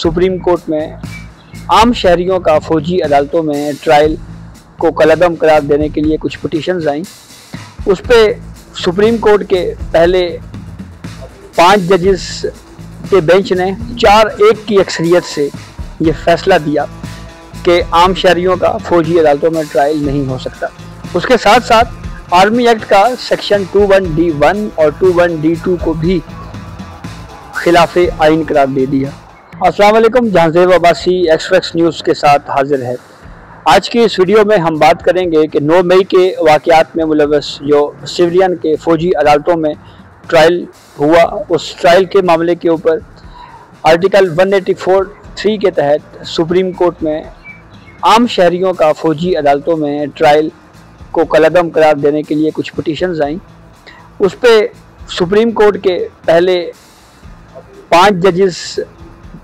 Supreme court में आम शहरियों का फौजी अदालतों में ट्रायल को कलअदम करार देने के लिए कुछ पिटीशंस आई। उस पर सुप्रीम कोर्ट के पहले 5 जजेस के बेंच ने 4-1 की अक्सरियत से ये फैसला दिया कि आम शहरियों का फौजी अदालतों में ट्रायल नहीं हो सकता। उसके साथ साथ आर्मी एक्ट का सेक्शन 21D1 और 21D2 को भी खिलाफ आइन करार दे दिया। अस्सलाम वालेकुम, जहांज़ेब अब्बासी एक्सप्रेस न्यूज़ के साथ हाजिर है। आज की इस वीडियो में हम बात करेंगे कि 9 मई के वाक़यात में मुलव्वस जो सिविलियन के फ़ौजी अदालतों में ट्रायल हुआ, उस ट्रायल के मामले के ऊपर आर्टिकल 184(3) के तहत सुप्रीम कोर्ट में आम शहरियों का फ़ौजी अदालतों में ट्रायल को कलअदम करार देने के लिए कुछ पिटीशंस आई। उस पर सुप्रीम कोर्ट के पहले 5 जजेस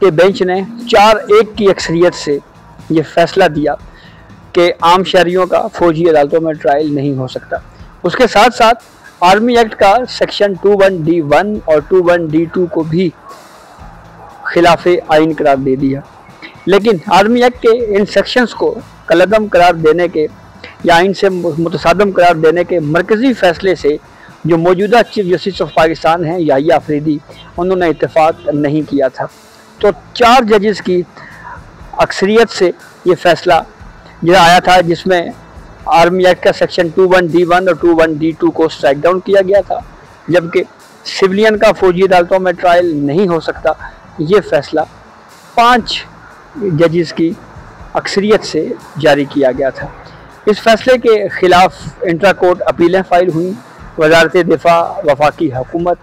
के बेंच ने 4-1 की अक्सरियत से ये फैसला दिया कि आम शहरियों का फौजी अदालतों में ट्रायल नहीं हो सकता। उसके साथ साथ आर्मी एक्ट का सेक्शन 21D1 और 21D2 को भी खिलाफ आइन करार दे दिया। लेकिन आर्मी एक्ट के इन सेक्शंस को कलअदम करार देने के या आइन से मुतसादम करार देने के मरकज़ी फ़ैसले से जो मौजूदा चीफ जस्टिस ऑफ पाकिस्तान हैं याहिया अफरीदी, उन्होंने इत्तेफाक नहीं किया था। तो 4 जजेस की अक्सरियत से ये फैसला जो आया था, जिसमें आर्मी एक्ट का सेक्शन 21D1 और 21D2 को स्ट्राइक डाउन किया गया था, जबकि सिविलियन का फौजी अदालतों में ट्रायल नहीं हो सकता। ये फैसला 5 जजेस की अक्सरियत से जारी किया गया था। इस फैसले के ख़िलाफ़ इंट्रा कोर्ट अपीलें फ़ाइल हुई। वज़ारत दिफ़ा वफाकी हुकूमत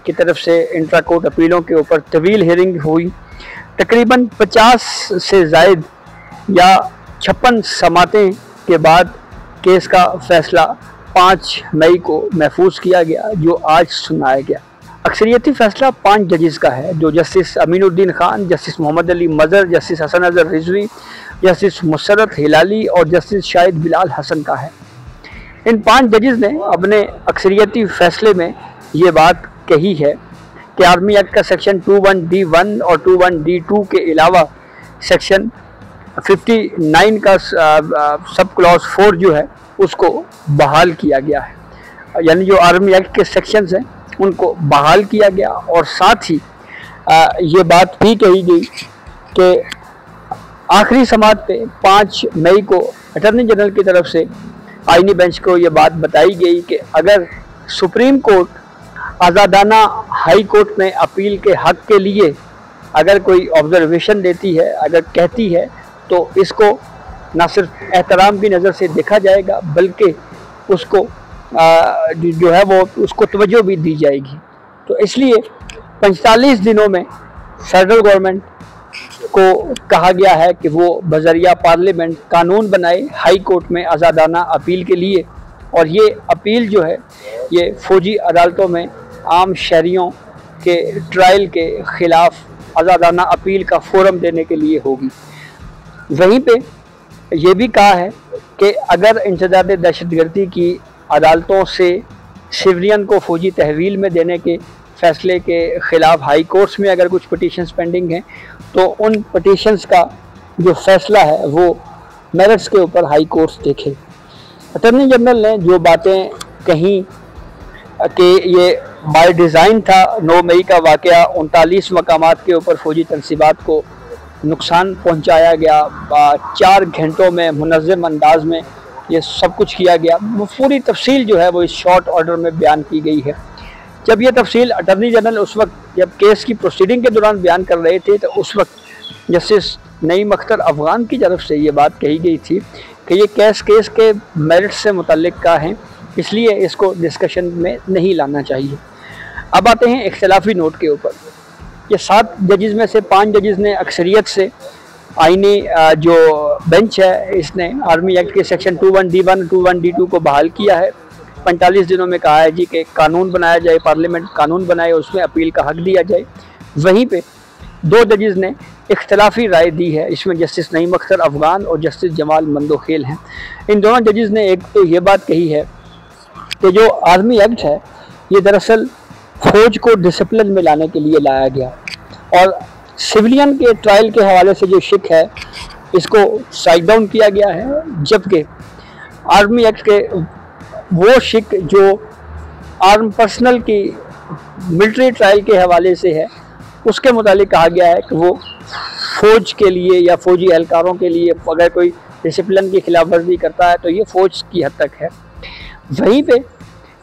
की तरफ से इंट्रा कोर्ट अपीलों के ऊपर तवील हियरिंग हुई। तकरीबन 50 से ज़ायद या 56 समातें के बाद केस का फ़ैसला 5 मई को महफूज किया गया, जो आज सुनाया गया। अक्सरियती फ़ैसला 5 जजेस का है, जो justice Aminuddin Khan, justice Mohammad Ali Mazhar, justice Hasan Azhar Rizvi, justice Musarrat Hilali और जस्टिस शाहिद बिलाल हसन का है। इन 5 जजेस ने अपने अक्सरियती फ़ैसले में ये बात कही है कि आर्मी एक्ट का सेक्शन 21D1 और 21D2 के अलावा सेक्शन 59 का सब क्लॉज 4 जो है उसको बहाल किया गया है। यानी जो आर्मी एक्ट के सेक्शंस हैं उनको बहाल किया गया। और साथ ही ये बात भी कही गई कि आखिरी समात पे 5 मई को अटॉर्नी जनरल की तरफ से आईनी बेंच को ये बात बताई गई कि अगर सुप्रीम कोर्ट आज़ादाना हाई कोर्ट में अपील के हक़ के लिए अगर कोई ऑब्जर्वेशन देती है, अगर कहती है, तो इसको ना सिर्फ एहतराम की नज़र से देखा जाएगा, बल्कि उसको जो है वो उसको तवज्जो भी दी जाएगी। तो इसलिए 45 दिनों में फेडरल गवर्नमेंट को कहा गया है कि वो बज़रिया पार्लियामेंट कानून बनाए हाई कोर्ट में आज़ादाना अपील के लिए। और ये अपील जो है ये फ़ौजी अदालतों में आम शहरियों के ट्रायल के ख़िलाफ़ आज़ादाना अपील का फ़ोरम देने के लिए होगी। वहीं पे ये भी कहा है कि अगर इंसदाद दहशतगर्दी की अदालतों से सिविलियन को फ़ौजी तहवील में देने के फ़ैसले के ख़िलाफ़ हाई कोर्ट्स में अगर कुछ पिटीशंस पेंडिंग हैं, तो उन पिटीशंस का जो फ़ैसला है वो मेरिट्स के ऊपर हाई कोर्ट्स देखे। अटॉर्नी जनरल ने जो बातें कहीं कि ये बाय डिज़ाइन था 9 मई का वाक़या, 39 मकामात के ऊपर फ़ौजी तनसीबात को नुकसान पहुंचाया गया, 4 घंटों में मुनज़्ज़म अंदाज में ये सब कुछ किया गया। वो पूरी तफसील जो है वो इस शॉर्ट ऑर्डर में बयान की गई है। जब ये तफसील अटॉर्नी जनरल उस वक्त जब केस की प्रोसीडिंग के दौरान बयान कर रहे थे, तो उस वक्त जस्टिस नईम अख्तर अफ़गान की तरफ से ये बात कही गई थी कि ये केस के मेरिट से मुतल्लिक का है, इसलिए इसको डिस्कशन में नहीं लाना चाहिए। अब आते हैं इख्तिलाफी नोट के ऊपर। ये 7 जजेस में से 5 जजेस ने अक्सरियत से आईनी जो बेंच है इसने आर्मी एक्ट के सेक्शन 21D1 21D2 को बहाल किया है। 45 दिनों में कहा है जी कि कानून बनाया जाए, पार्लियामेंट कानून बनाए, उसमें अपील का हक़ दिया जाए। वहीं पे 2 जजेस ने इख्तिलाफी राय दी है, इसमें जस्टिस नईम अख्तर अफ़गान और जस्टिस जमाल मंदोखेल हैं। इन दोनों जजेस ने एक तो ये बात कही है कि जो आर्मी एक्ट है ये दरअसल फ़ौज को डिसिप्लिन में लाने के लिए लाया गया, और सिविलियन के ट्रायल के हवाले से जो शिक है इसको स्ट्राइक डाउन किया गया है, जबकि आर्मी एक्ट के वो शिक जो आर्म पर्सनल की मिलिट्री ट्रायल के हवाले से है उसके मुतालिक कहा गया है कि वो फ़ौज के लिए या फ़ौजी एहलकारों के लिए अगर कोई डिसिप्लिन की खिलाफ वर्जी करता है तो ये फ़ौज की हद तक है। वहीं पे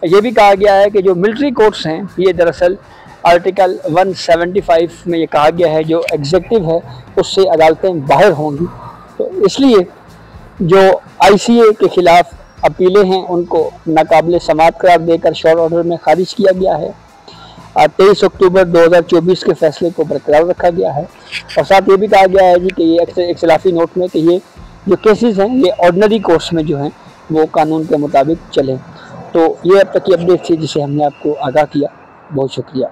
ये भी कहा गया है कि जो मिलिट्री कोर्ट्स हैं ये दरअसल आर्टिकल 175 में ये कहा गया है जो एग्जीक्यूटिव है उससे अदालतें बाहर होंगी, तो इसलिए जो ICA के ख़िलाफ़ अपीलें हैं उनको नाकाबिले समाअत करार देकर शॉर्ट ऑर्डर में खारिज किया गया है। 23 अक्टूबर 2024 के फैसले को बरकरार रखा गया है और साथ ये भी कहा गया है जी कि ये इख्तिलाफी नोट में कि ये जो केसेस हैं ये ऑर्डिनरी कोर्स में जो हैं वो कानून के मुताबिक चलें। तो ये अब तक की अपडेट थी जिसे हमने आपको आगाह किया। बहुत शुक्रिया।